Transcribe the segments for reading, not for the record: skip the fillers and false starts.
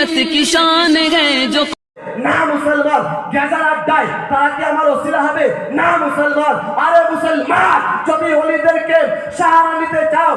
शरीयत की शान है जो না মুসলমান গেজার আড্ডায় তারা কি আমার ওসিলা হবে? না মুসলমান। আরে মুসলমান, যদি ওলিদেরকে সাহারা নিতে চাও,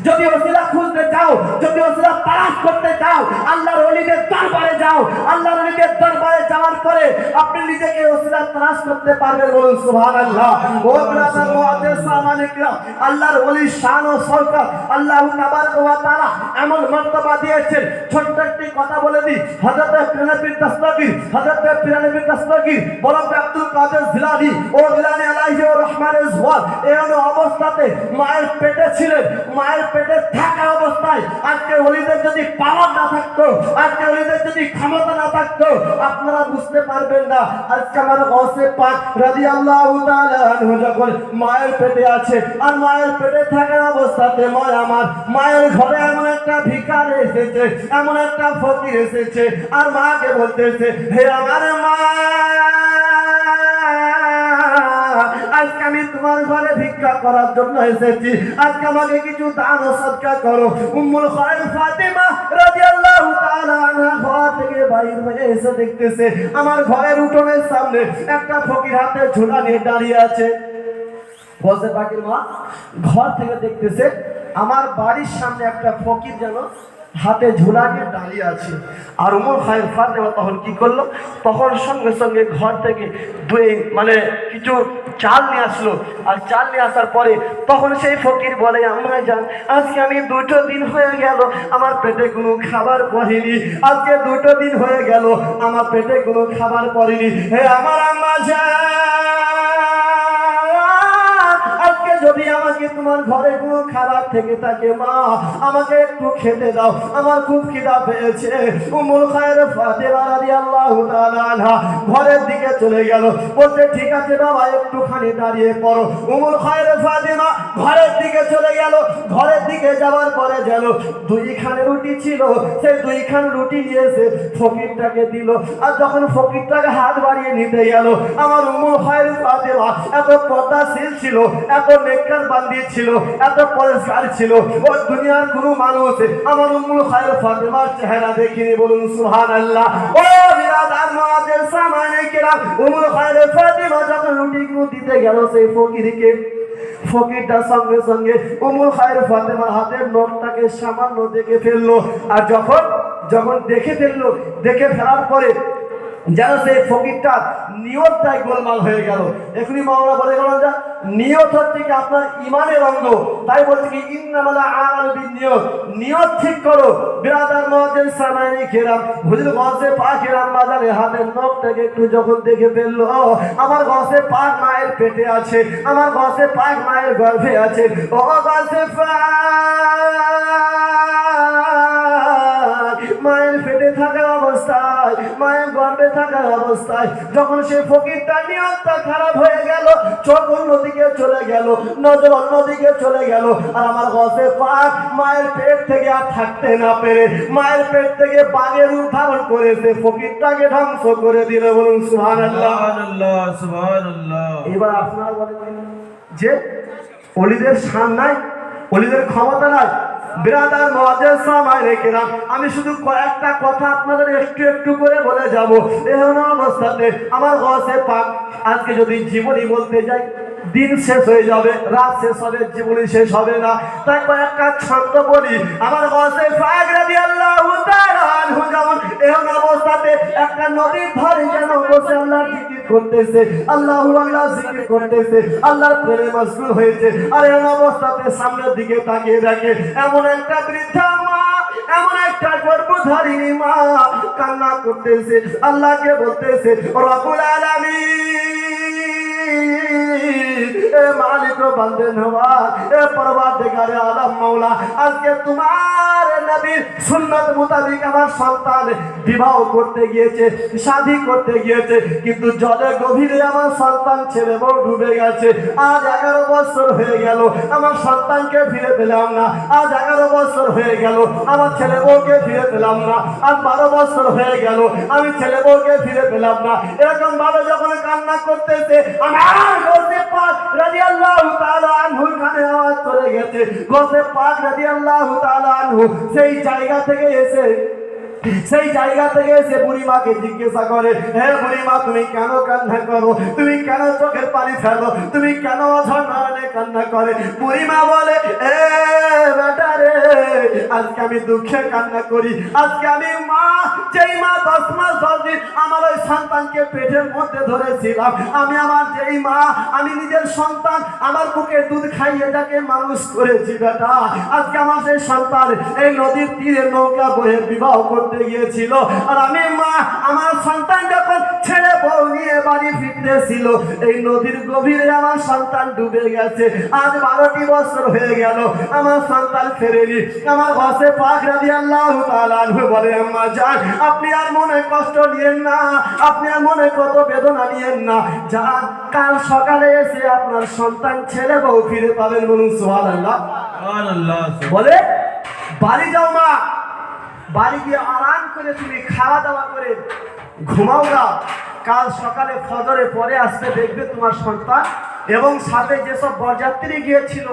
যদি ওসিলা খুঁজতে চাও, যদি ওসিলা তালাশ করতে চাও, আল্লাহর ওলিদের দরবারে যাও। আল্লাহর ওলিদের দরবারে যাওয়ার পরে আপনি নিজেকে ওসিলা তালাশ করতে পারবেন। বলুন সুবহানাল্লাহ। ও ব্রাদার মুআদ্দিস সামানে কিরাম, আল্লাহর ওলির শান ও শওকত আল্লাহ তাবারক ওয়া তাআলা এমন মর্তবা দিয়েছেন। ছোট্ট একটি কথা বলে দিই, হযরত পিরানবীর দস্তগীর, হযরত পিরানবীর দস্তগীর বরফ আব্দুল কাদের জিলানী ও জিলানী আলাইহি ওয়া রহমানের জওয়াল এই অবস্থাতে মায়ের পেটে ছিলেন। মায়ের পেটে থাকা অবস্থায় আজকে ওলিদের যদি পাওয়ার না থাকতো, আজকে ওলিদের যদি ক্ষমতা না থাকতো, আপনারা বুঝতে পারবেন না। আজকে আমার গৌসে পাক রাদিয়াল্লাহু তাআলা আনহু যখন মায়ের পেটে আছে, আর মায়ের পেটে থাকা অবস্থাতে আমার মায়ের ঘরে এমন একটা ভিখারি এসেছে, এমন একটা ফকির এসেছে, আর মাকে বলতেছে, হে আমার মা, আজকে আমি তোমার ঘরে ভিক্ষা করার জন্য এসেছি, আজকে আমাকে কিছু দান ও সদকা করো। উম্মুল খায়র ফাতিমা রাদিয়াল্লাহু তাআলা আনহা ঘর থেকে বাইরে হয়ে এসে দেখতেছে আমার ঘরের উঠোনের সামনে একটা ফকির হাতে ঝোলা নিয়ে দাঁড়িয়ে আছে। বসে পাখির মা ঘর থেকে দেখতেছে আমার বাড়ির সামনে একটা ফকির যেন হাতে ঝোলা নিয়ে দাঁড়িয়ে আছে। আর উম্মুল খায়র ফাতিমা তখন কি করলো, তখন সঙ্গে সঙ্গে ঘর থেকে কিছু চাল নিয়ে আসলো। আর চাল নিয়ে আসার পরে তখন সেই ফকির বলে, আমরা জান আজকে আমি 2 দিন হয়ে গেল আমার পেটে কোনো খাবার পড়েনি, আজকে 2 দিন হয়ে গেল আমার পেটে কোনো খাবার পড়েনি। হে আমার আম্মা যদি আমাকে তোমার ঘরে কোনো খাবার থেকে থাকে, মা আমাকে একটু খেতে দাও, আমার খুব খিদা পেয়েছে। উম্মুল খায়র ফাতিমা রাদিয়াল্লাহু তাআলা আনহা ঘরের দিকে চলে গেল, বলতে ঠিক আছে বাবা একটুখানি দাঁড়িয়ে পড়ো। উম্মুল খায়র ফাতিমা ঘরের দিকে চলে গেল। ঘরের দিকে যাওয়ার পরে যেন 2খান রুটি ছিল, সেই 2খান রুটি নিয়ে এসে ফকিরটাকে দিল। আর যখন ফকিরটাকে হাত বাড়িয়ে নিতে গেল, আমার উম্মুল খায়র ফাতিমা এত পর্দাশীল ছিল, এত নেককার বান্দি ছিল, এত পরিষ্কার ছিল, ও দুনিয়ার কোনো মানুষ আমার উম্মুল খায়র ফাতিমার চেহারা দেখিনি। বলুন সুবহানাল্লাহ। ও বিরাদার মুআদ্দিস সামানে কিরাম, উম্মুল খায়র ফাতিমা যখন রুটিগুলো দিতে গেল সেই ফকিরকে, ফকিরটা সঙ্গে সঙ্গে উম্মুল খায়র ফাতিমার হাতের নখটাকে সামান্য দেখে ফেললো। আর যখন দেখে ফেললো, দেখে ফেলার পরে যেন সেই ফকিরটার নিয়তটাই গোলমাল হয়ে গেল। এখনই মাওলানা বলে গেল যে নিয়ত হচ্ছে কি আপনার ইমানের অঙ্গ, তাই বলছে কি ইন্নামাল আমালু বিন্নিয়ত, নিয়ত ঠিক করো। বিরাদার মুআদ্দিস সামানে কিরাম, হুজুর গৌসে পাক রহমাতুল্লাহ হাতের নখটাকে একটু যখন দেখে ফেললো, আমার গৌসে পাক মায়ের পেটে আছে, আমার গৌসে পাক মায়ের গর্ভে আছে। ও গৌসে পাক মায়ের পেটে থাকা অবস্থায়, মায়ের গর্ভে থাকা অবস্থায় যখন সে ফকিরটা নিয়তটা খারাপ হয়ে গেল, চোখ অন্যদিকে চলে গেল, নজর অন্যদিকে চলে গেল, আর আমার গৌসে পাক মায়ের পেট থেকে আর থাকতে না পেরে মায়ের পেট থেকে বাঘের রূপ ধারণ করেছে, ফকিরটাকে ধ্বংস করে দিল। বলুন সুবহানাল্লাহ, সুবহানাল্লাহ। এবার আপনারা বলেন যে ওলিদের শান নাই, ওলিদের ক্ষমতা নাই। বিরাদার মুআদ্দিস সামানে কিরাম, আমি শুধু কয়েকটা কথা আপনাদের একটু একটু করে বলে যাব। এমন অবস্থাতে আমার গৌসে পাক আজকে যদি জীবনী বলতে যাই, দিন শেষ হয়ে যাবে, রাত শেষ হবে, জীবনী শেষ হবে না। তাই কয়েকটা ছন্দ বলি। আমার গৌসে পাক রাদিয়াল্লাহু তাআলা আনহু যেমন এমন অবস্থাতে একটা নদীর ধারে যেন বসে আল্লাহর জিকির করতেছে, আল্লাহু আল্লাহ জিকির করতেছে, আল্লাহর প্রেমে মশগুল হয়েছে। আর এমন অবস্থাতে সামনের দিকে তাকিয়ে দেখে এমন একটা বৃদ্ধা মা, এমন একটা গর্ভধারিণী মা কান্না করতেছে, আল্লাহকে বলতেছে, রব্বুল আলামিন, এ মালিক ও বান্দে নওয়াজ, এ পরওয়ারদিগারে আলম মাওলা, আজকে তোমার নবীর সুন্নাত মোতাবেক আমার সন্তান বিবাহ করতে গিয়েছে, শাদী করতে গিয়েছে, কিন্তু জলে গভীরে আমার সন্তান ছেলে বউ ডুবে গেছে। আজ 11 বছর হয়ে গেল আমার সন্তানকে ফিরে পেলাম না, আজ 11 বছর হয়ে গেল আমার ছেলে বউকে ফিরে পেলাম না, আজ 12 বছর হয়ে গেল আমি ছেলে বউকে ফিরে পেলাম না। এরকম ভাবে যখন কান্না করতেছে, আমার গৌসে পাক রাদিয়াল্লাহু তাআলা আনহু কানে আওয়াজ চলে গেছে। গৌসে পাক রাদিয়াল্লাহু তাআলা আনহু সেই জায়গা থেকে এসে সেই জায়গা থেকে এসে বুড়িমাকে জিজ্ঞাসা করে, হে বুড়িমা তুমি কেন কান্না করো, তুমি কেন চোখের পানি ফেলো, তুমি কেন অঝরণে কান্না করে? বুড়িমা বলে, এ বেটা রে, আজকে আমি দুঃখে কান্না করি। আজকে আমি মা, যেই মা 10 মাস 10 দিন আমার ওই সন্তানকে পেটের মধ্যে ধরেছিলাম, আমি আমার যেই মা, আমি নিজের সন্তান আমার বুকে দুধ খাইয়ে যাকে মানুষ করেছি বেটা, আজকে আমার সেই সন্তান এই নদীর তীরে নৌকা বয়ে বিবাহ করতে গিয়েছিল, আর আমি মা আমার সন্তান যখন ছেড়ে বউ নিয়ে বাড়ি ফিরতেছিল এই নদীর গভীরে আমার সন্তান ডুবে গেছে। আজ 12টি বছর হয়ে গেল আমার সন্তান ফেরেনি। আমার গাছে পাক রাদিয়াল্লাহু তাআলা আনহু বলে, আম্মা জান আপনি আর মনে কষ্ট নিয়েন না, আপনি আর মনে কত বেদনা নিয়েন না, যান কাল সকালে এসে আপনার সন্তান ছেড়ে বউ ফিরে পাবেন। বলুন সুবহানাল্লাহ। বলে বাড়ি যাও মা, বাড়ি গিয়ে আরাম করে তুমি খাওয়া দাওয়া করে ঘুমাও গা, কাল সকালে ফজরের পরে আসবে, দেখবে তোমার সন্তান এবং সাথে যেসব বরযাত্রী গিয়েছিল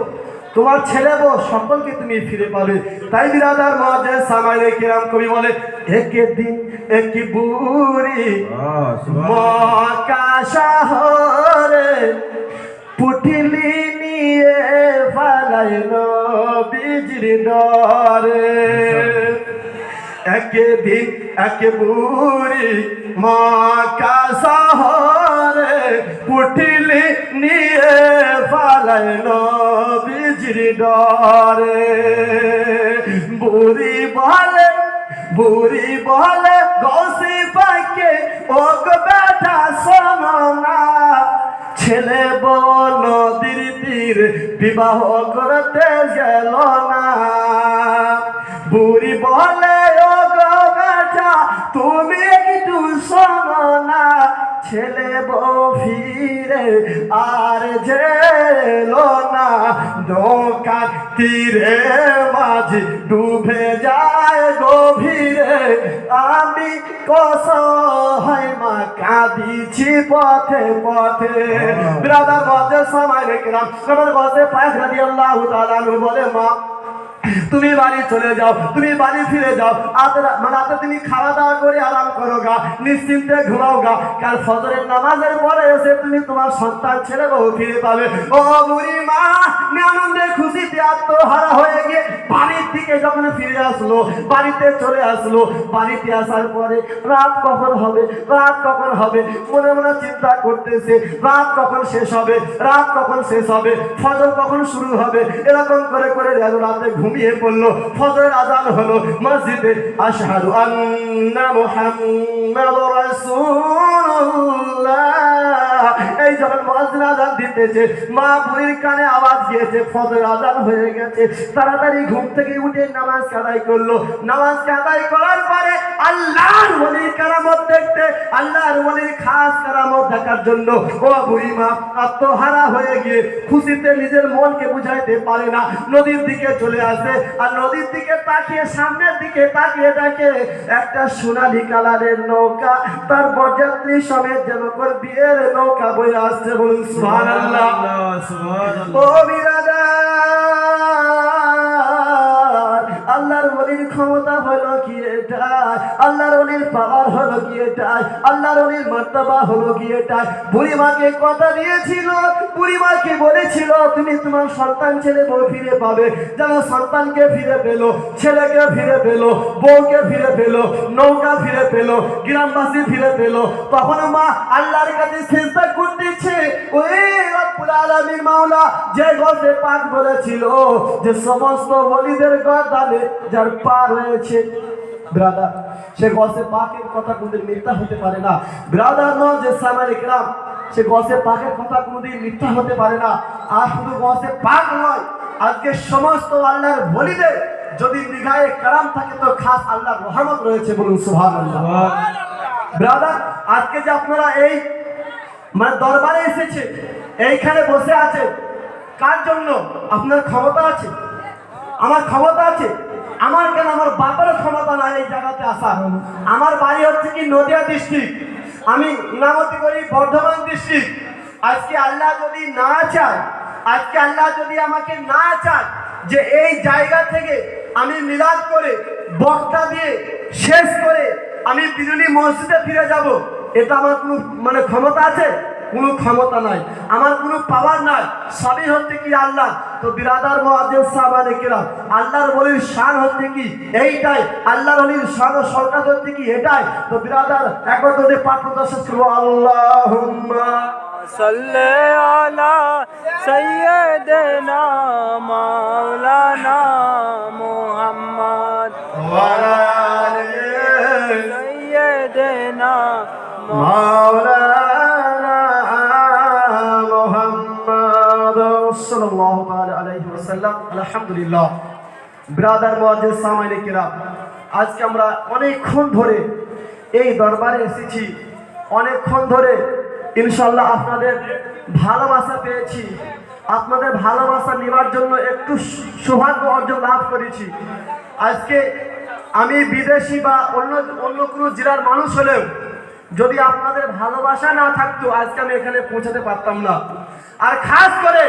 তোমার ছেলে বউ সকলকে তুমি ফিরে পাবে। তাই বিরাদার মুআজ্জিজ সামাইনে কিরাম কবি বলে, একদিন এক বুড়ি মক্কা শহরে পুটলি নিয়ে পালাইলো বিজির ডরে। একদিন এক বুড়ি মক্কা শহরে পুটলি নিয়ে পালাইলো বিজির ডরে। বুড়ি বলে গৌসি পাকে ও গো বেটা শোনো না, ছেলে বউ নদীর তীরে বিবাহ করতে গেল না। বুড়ি বলে ও গো বেটা তুমি একটু শোনো না, ছেলে বউ ফিরে আর যেলো না, নৌকার তীরে মাঝি ডুবে যায় গভীরে, আমি কসহায় মা কাঁদিছি পথে পথে। বিরাদার মুআজ্জিজ সামাইনে কিরাম আমার গাছে পাক রাদিয়াল্লাহু তাআলা আনহু বলে, মা তুমি বাড়ি চলে যাও, তুমি বাড়ি ফিরে যাও, রাতে তুমি খাওয়া দাওয়া করে আরাম করো গা, নিশ্চিন্তে ঘুমাও গা, কাল ফজরের নামাজের পরে এসে তুমি তোমার সন্তান ছেলে বউ ফিরে পাবে। ও বুড়ি মা আনন্দে খুশিতে আত্মহারা হয়ে গিয়ে বাড়ির দিকে যখন ফিরে আসলো, বাড়িতে চলে আসলো, বাড়িতে আসার পরে রাত কখন হবে, রাত কখন হবে মনে মনে চিন্তা করতেছে, রাত কখন শেষ হবে, রাত কখন শেষ হবে, ফজর কখন শুরু হবে, এরকম করে করে রাতে ঘুমিয়ে পড়লো। ফজরের আজান হলো মসজিদে, আশহাদু আন্না মুহাম্মাদুর রাসূলুল্লাহ, এই যখন মুয়াজ্জিন আজান দিতেছে মা বুড়ির কানে আওয়াজ গিয়েছে ফজরের আজান হয়ে গেছে। তাড়াতাড়ি ঘুম থেকে উঠে নামাজ আদায় করলো। নামাজ আদায় করার পরে আল্লাহর ওলির কারামত দেখতে, আল্লাহর ওলির খাস কারামত দেখার জন্য ও বুড়ি মা আত্মহারা হয়ে গিয়ে খুশিতে নিজের মনকে বুঝাইতে পারে না, নদীর দিকে চলে আসে। আর নদীর দিকে তাকিয়ে, সামনের দিকে তাকিয়ে দেখে একটা সোনালী কালারের নৌকা তার বরযাত্রী সমেত যেন করে বিয়ের নৌকা বয়ে আসছে। বলুন সুবহানাল্লাহ। ও বিরাদার, আল্লাহর ওলির ক্ষমতা হলো কি এটা, আল্লাহর ওলির পাওয়ার হলো কি এটা, আল্লাহর ওলির মার্তবা হলো কি এটা। বুড়িমাকে কথা দিয়েছিল, বুড়িমাকে বলেছিল তুমি তোমার সন্তান ছেলে বউ ফিরে পাবে, যেন সন্তানকে ফিরে পেলো, ছেলেকে ফিরে পেলো, বউকে ফিরে পেলো, নৌকা ফিরে পেলো, গ্রামবাসী ফিরে পেলো। তখন মা আল্লাহর কাছে সিজদা করতেছে, ওই রব্বুল আলামিন মাওলা যে গসে পাক বলেছিল যে সমস্ত ওলিদের গর্দানে যার পা রয়েছে, ব্রাদার সে গসে পাকের কথা কোনদিন মিথ্যা হতে পারে না। ব্রাদার মুআজ্জিজ সামাইনে কিরাম, সে গসে পাকের কথা কোনদিন মিথ্যা হতে পারে না। আর শুধু গসে পাক নয়, আজকে সমস্ত আল্লাহর ওলিদের যদি নিগাহে কারাম থাকে তো খাস আল্লাহর রহমত রয়েছে। বলুন সুবহানাল্লাহ। ব্রাদার আজকে যে আপনারা এই দরবারে এসেছে, এইখানে বসে আছে, কার জন্য? আপনার ক্ষমতা আছে, আমার ক্ষমতা আছে, আমার কেন আমার বাপের ক্ষমতা নাই এই জায়গাতে আসার। আমার বাড়ি হচ্ছে কি নদিয়া ডিস্ট্রিক্ট, আমি ইমামতি করি বর্ধমান ডিস্ট্রিক্ট। আজকে আল্লাহ যদি না চায়, আজকে আল্লাহ যদি আমাকে না চায় যে এই জায়গা থেকে আমি মিলাদ করে বক্তা দিয়ে শেষ করে আমি বিরুনি মসজিদে ফিরে যাব, এটা আমার কোনো ক্ষমতা আছে? কোনো ক্ষমতা নাই, আমার কোনো পাওয়ার নাই, সবই হচ্ছে কি আল্লাহ। তো বিরাদার মুআজ্জিজ সাহাবায়ে কেরাম, আল্লাহর ওলির শান হচ্ছে কি এইটাই, আল্লাহর ওলির শান ও শওকত হচ্ছে কি এটাই। তো বিরাদার একবার যদি পাঠ প্রদর্শন করব, আল্লাহুম্মা সাল্লি আলা সাইয়্যিদিনা মাওলানা মুহাম্মদ ওয়া আলা আলি সাইয়্যিদিনা মাওলানা মুহাম্মদ সাল্লাল্লাহু তাআলা আলাইহি ওয়াসাল্লাম। আলহামদুলিল্লাহ। ব্রাদার মুআজ্জিজ সাহাবায়ে কেরাম, আজকে আমরা অনেকক্ষণ ধরে এই দরবারে এসেছি, অনেকক্ষণ ধরে ইনশাআল্লাহ আপনাদের ভালোবাসা পেয়েছি, আপনাদের ভালোবাসা নেওয়ার জন্য একটু সৌভাগ্য অর্জন লাভ করেছি। আজকে আমি বিদেশি বা অন্য কোনো জেলার মানুষ হলেও যদি আপনাদের ভালোবাসা না থাকতো আজকে আমি এখানে পৌঁছাতে পারতাম না। আর খাস করে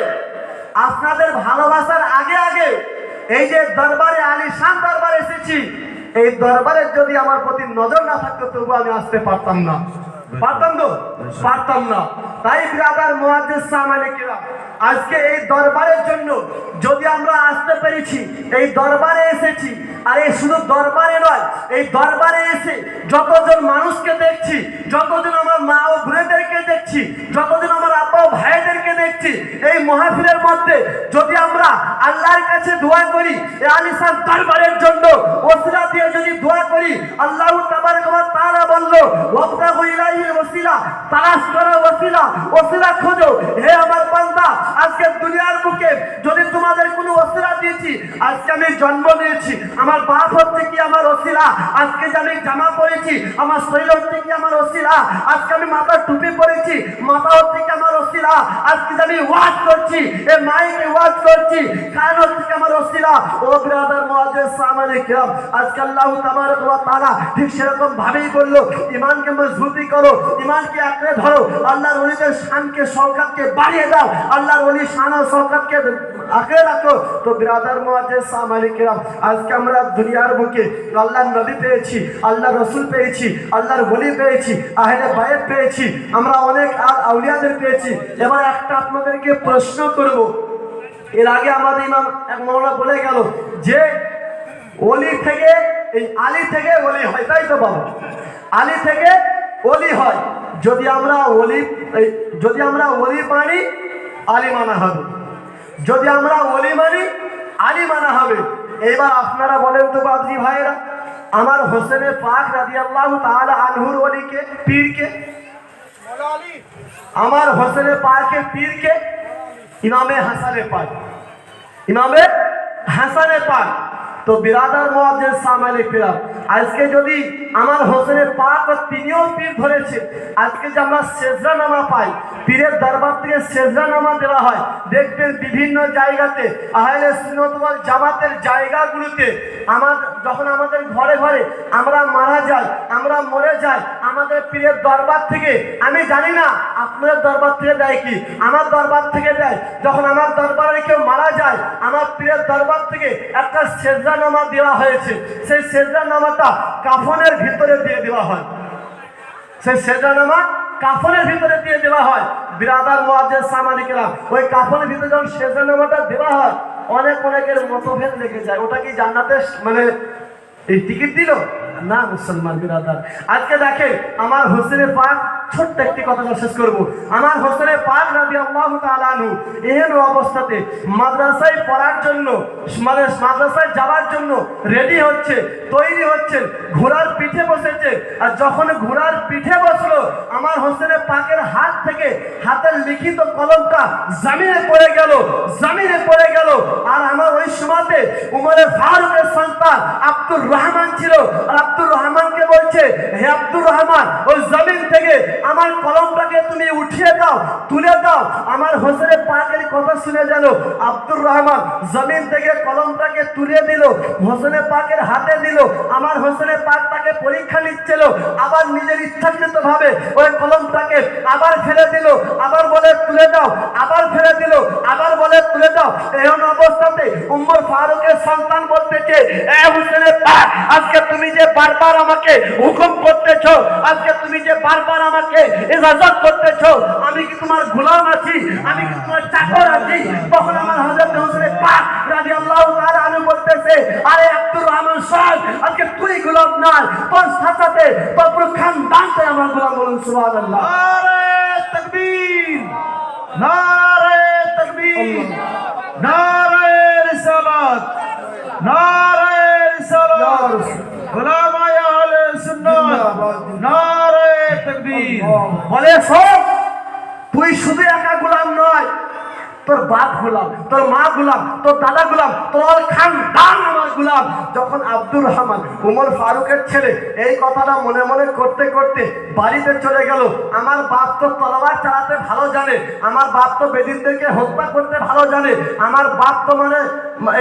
আপনাদের ভালোবাসার আগে আগে এই যে দরবারে আলিশান দরবারে এসেছি, এই দরবারের যদি আমার প্রতি নজর না থাকতো তবু আমি আসতে পারতাম না। পারতাম তো? পারতাম না। তাই ব্রাদার মুআজ্জিজ সাহাবায়ে কেরাম, আজকে এই দরবারের জন্য যদি আমরা আসতে পেরেছি, এই দরবারে এসেছি, আর এই শুধু দরবারে নয়, এই দরবারে এসে যতজন মানুষকে দেখছি, যতজন আমার মা ও বোনেদেরকে দেখছি, যতজন আমার আপা ও ভাইদেরকে দেখছি, এই মাহফিলের মধ্যে যদি আমরা আল্লাহর কাছে দোয়া করি, এই আলিশান দরবারের জন্য ওসিলা দিয়ে যদি দোয়া করি, আল্লাহ তাবারক ওয়া তাআলা বলল, ওয়াবতাগু ইলাইহিল ওয়াসিলা, তালাশ করো ওসিলা, ওসিলা খোঁজো। হে আমার বান্দা, আজকে দুনিয়ার বুকে যদি তোমাদের কোনো ওসিলা দিয়েছি, আজকে আমি জন্ম নিয়েছি, আমার বাপ হচ্ছে কি আমার ওসিলা, আজকে যে আমি জামা পরেছি আমার শরীর হচ্ছে কি আমার ওসিলা, আজকে আমি মাথার টুপি পরেছি মাথা হচ্ছে কি আমার ওসিলা, আজকে যে আমি ওয়াজ করছি, এই মাইকে ওয়াজ করছি, কান হচ্ছে কি আমার ওসিলা। ও ব্রাদার মুআজ্জিজ সাহাবায়ে কেরাম, আজকে আল্লাহ তাবারক ওয়া তাআলা ঠিক সেরকম ভাবেই বলল, ঈমানকে মজবুতি করো, ঈমানকে আঁকড়ে ধরো, আল্লাহর ওলিদের শানকে শওকতকে বাড়িয়ে দাও, আল্লাহর ওলির শান ও শওকতকে আঁকড়ে রাখো। তো ব্রাদার মুআজ্জিজ সাহাবায়ে কেরাম, আজকে আমরা দুনিয়ার বুকে আল্লাহর নবী পেয়েছি, আল্লাহর রাসূল পেয়েছি, আল্লাহর ওলি পেয়েছি, আহলে বায়ত পেয়েছি, আমরা অনেক আউলিয়াদের পেয়েছি। এবার একটা আপনাদেরকে প্রশ্ন করব, এর আগে আমাদের ইমাম এক মাওলানা বলে গেল যে ওলি থেকে এই আলী থেকে ওলি হয়, তাই তো বাবা? আলী থেকে ওলি হয়। যদি আমরা ওলি মানি আলী মানা হবে, যদি আমরা ওলি মানি আলী মানা হবে। এবার আপনারা বলেন তো বাবজি ভাইরা, আমার হোসেনে পাক রাদিয়াল্লাহু তাআলা আনহুর ওলিকে পীরকে, আমার হোসেনে পাকের পীরকে ইমামে হাসানে পাক, ইমামে হাসানে পাক। তো বিরাদার মুআজ্জিজ সাহাবায়ে কেরাম, আজকে যদি আমার হোসেনের পাক ও তিনিও পীর ধরেছে, আজকে যে আমরা সেজদা নামা পাই, পীরের দরবার থেকে সেজদা নামা দেওয়া হয়, দেখবেন বিভিন্ন জায়গাতে আহলে সুন্নাত ওয়াল জামাতের জায়গাগুলোতে যখন আমাদের ঘরে ঘরে আমরা মারা যাই, আমরা মরে যাই, আমাদের পীরের দরবার থেকে, আমি জানি না আপনাদের দরবার থেকে দেয় কি, আমার দরবার থেকে দেয়। যখন আমার দরবারে কেউ মারা যায়, আমার পীরের দরবার থেকে একটা সেজদা নামা দেওয়া হয়েছে, সেই সেজদা নামাটা কাফনের ভিতরে দিয়ে দেওয়া হয়, সেই সেজদা নামা কাফনের ভিতরে দিয়ে দেওয়া হয়। বিরাদার মুআজ্জিজ সাহাবায়ে কেরাম, ওই কাফনের ভিতরে যখন সেজদা নামাটা দেওয়া হয়, অনেকের মতভেদ লেগে যায়, ওটা কি জান্নাতে এই টিকিট দিল না? মুসলমান বিরাদার, আজকে দেখেন আমার হোসেনের পাক, ছোট্ট একটি কথা শেষ করব, আমার হোসেনের পাক রাদিয়াল্লাহু তাআলা আনহু এহেন অবস্থাতে মাদ্রাসায় পড়ার জন্য, মাদ্রাসায় যাওয়ার জন্য রেডি হচ্ছে, তৈরি হচ্ছেন, ঘোড়ার পিঠে বসেছে। আর যখন ঘোড়ার পিঠে বসলো, আমার হোসেনের পাকের হাত থেকে হাতের লিখিত কলমটা জমিনে পড়ে গেল, জমিনে পড়ে গেল। আর আমার ওই সময়তে উমরে ফারুকের সন্তান আব্দুর রহমান ছিল, আর আব্দুর রহমানকে বলছে, হে আব্দুর রহমান, ওই জমিন থেকে আমার কলমটাকে তুমি উঠিয়ে দাও, তুলে দাও। আমার হোসেনের পাকের কথা শুনে গেল, আব্দুর রহমান জমিন থেকে কলমটাকে তুলে দিল, হোসেনের পাকের হাতে দিল। আমার হোসেনের পাক কলমটাকে পরীক্ষা নিচ্ছিল, আবার নিজের ইচ্ছাকৃত ভাবে ওই কলমটাকে আবার ফেলে দিল, আবার বলে তুলে দাও, আবার ফেলে দিল, আবার বলে তুলে দাও। এমন অবস্থাতে উমর ফারুকের সন্তান বলতেছে, এ হুসেনের পাক, আজকে তুমি যে বারবার আমাকে হুকুম করতেছো, আজকে তুমি যে বারবার আমাকে ইজাজত করতেছো, আমি কি তোমার গোলাম আছি, আমি কি তোমার চাকর আছি? তখন আমার হযরত হুসেনের পাক রাদিয়াল্লাহু তাআলা আনহু বলতেছে, আরে আব্দুর রহমান সাহেব, আজকে তুই গোলাম নয়, তোর সাথে তোর পুরো খানদানটাই আমার গোলাম। বলুন সুবহানাল্লাহ। নারে তাকবীর, নারে তাকবীর, নারে রিসালাত, নারে রিসালাত, উলামায়ে আহলে সুন্নাত, নারে তাকবীর। বলে সব, তুই শুধু একা গোলাম নয়, তোর বাপ গোলাম, তোর মা গোলাম, তোর দাদা গোলাম, তোর খানদান আমার গোলাম। যখন আব্দুর রহমান উমর ফারুকের ছেলে এই কথাটা মনে মনে করতে করতে বাড়িতে চলে গেল, আমার বাপ তো তলোয়ার চালাতে ভালো জানে, আমার বাপ তো বেদিনদেরকে হত্যা করতে ভালো জানে, আমার বাপ তো মানে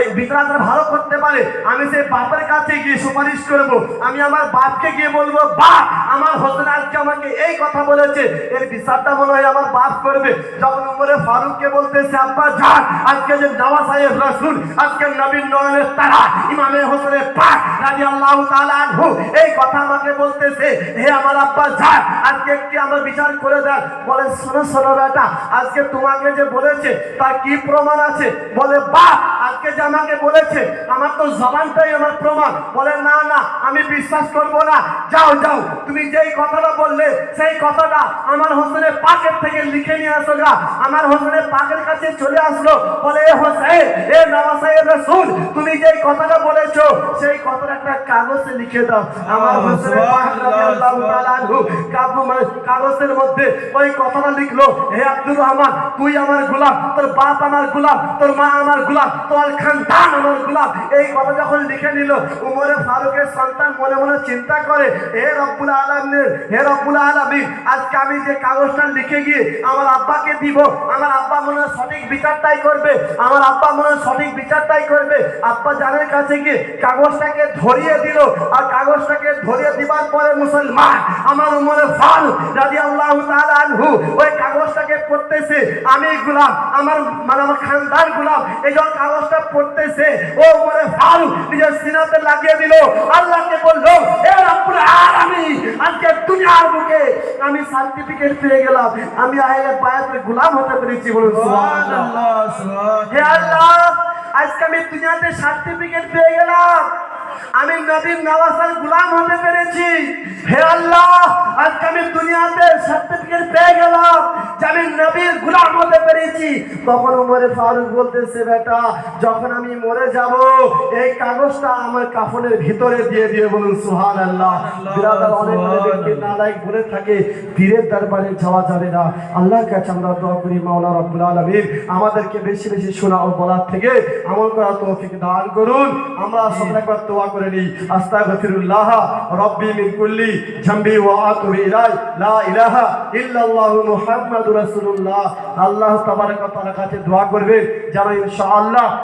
এই বিচারটা ভালো করতে পারে, আমি সেই বাপের কাছে গিয়ে সুপারিশ করব, আমি আমার বাপকে গিয়ে বলবো, বাপ আমার হোসেন আজকে আমাকে এই কথা বলেছে, এর বিচারটা মনে হয় আমার বাপ করবে। যখন উমরে ফারুককে বলতেছে, আব্বা জান, আজকে যে নওয়াসায়ে রাসূল, আজকে নবীর নয়নের তারা ইমামে হোসেনের পাক রাদিয়াল্লাহু তাআলা আনহু এই কথা আমাকে বলতেছে, হে আমার আব্বা জান, আজকে একটি আমার বিচার করে দেন। বলে, শোনো শোনো বেটা, আজকে তোমাকে যে বলেছে তার কি প্রমাণ আছে? বলে, বাপ আজকে যে আমাকে বলেছে আমার তো জবানটাই আমার প্রমাণ। বলে, না না, আমি বিশ্বাস করব না, যাও যাও, তুমি যেই কথাটা বললে সেই কথাটা আমার হোসেনের পাকের থেকে লিখে নিয়ে আসো গা। আমার হোসেনের পাকের কাছে চলে আসলো, বলে, এ হোসেন, এ নওয়াসায়ে রাসূল, তুমি যেই কথাটা বলেছো সেই কথাটা একটা কাগজে লিখে দাও। আমার হোসেনের পাক রাদিয়াল্লাহু তাআলা আনহু কাগজের মধ্যে ওই কথাটা লিখলো, হে আব্দুর রহমান, তুই আমার গোলাম, তোর বাপ আমার গোলাম, তোর মা আমার গোলাম, তোর খানদান আমার গোলাম। এই কথা যখন লিখে নিল, উমরে ফারুকের সন্তান মনে মনে চিন্তা করে, হে রব্বুল আলামিন, হে রব্বুল আলামিন, আজকে আমি যে কাগজটা লিখে গিয়ে আমার আব্বাকে দিব, আমার আব্বা মনে হয় সঠিক বিচারটাই করবে, আমার আব্বা মনে হয় সঠিক বিচারটাই করবে। আব্বা জানের কাছে গিয়ে কাগজটাকে ধরিয়ে দিল, আর কাগজটাকে ধরিয়ে দিবার পরে মুসলমান আমার উমরে ফারুক রাদিয়াল্লাহু তাআলা আনহু ওই কাগজটাকে পড়তেছে, আমি গোলাম, আমার মানে আমার খানদান গোলাম, এই যখন কাগজটা পড়তেছে, ও উমরে ফারুক নিজের সিনাতে লাগিয়ে দিল, আল্লাহকে বলল, হে রব্বুল আলামিন, আজকে দুনিয়ার বুকে আমি সার্টিফিকেট পেয়ে গেলাম, আমি আহলে বায়াতের গোলাম হতে পেরেছি। বলুন সুবহানাল্লাহ। হে আল্লাহ, আজকে আমি দুনিয়াতে সার্টিফিকেট পেয়ে গেলাম, আমি নবীর নওয়াসার গোলাম হতে পেরেছি। হে আল্লাহ, আজকে আমি দুনিয়াতে সার্টিফিকেট পেয়ে গেলাম যে আমি নবীর গোলাম হতে পেরেছি। তখন উমরে ফারুক বলতেছে, বেটা, যখন আমি মরে যাব এই কাগজটা আমার কাফনের ভিতরে দিয়ে দিয়ে। বলুন সুবহানাল্লাহ। বিরাদার অনেক ব্যক্তি নালায়েক বলে থাকে, পীরের দরবারে যাওয়া যাবে না। আল্লাহর কাছে আমরা দোয়া করি, মাওলা রব্বুল আলামিন আমাদেরকে বেশি বেশি শোনা ও বলার থেকে আমল করার তৌফিক দান করুন। আমরা সকলে একবার দোয়া করে নিই, আস্তাগফিরুল্লাহ রাব্বি মিন কুল্লি জামবি ওয়া আতুবু ইলাইহি, লা ইলাহা ইল্লাল্লাহু মুহাম্মাদুর রাসূলুল্লাহ। আল্লাহ তাবারক ওয়া তাআলার কাছে দোয়া করবে যেন ইনশাআল্লাহ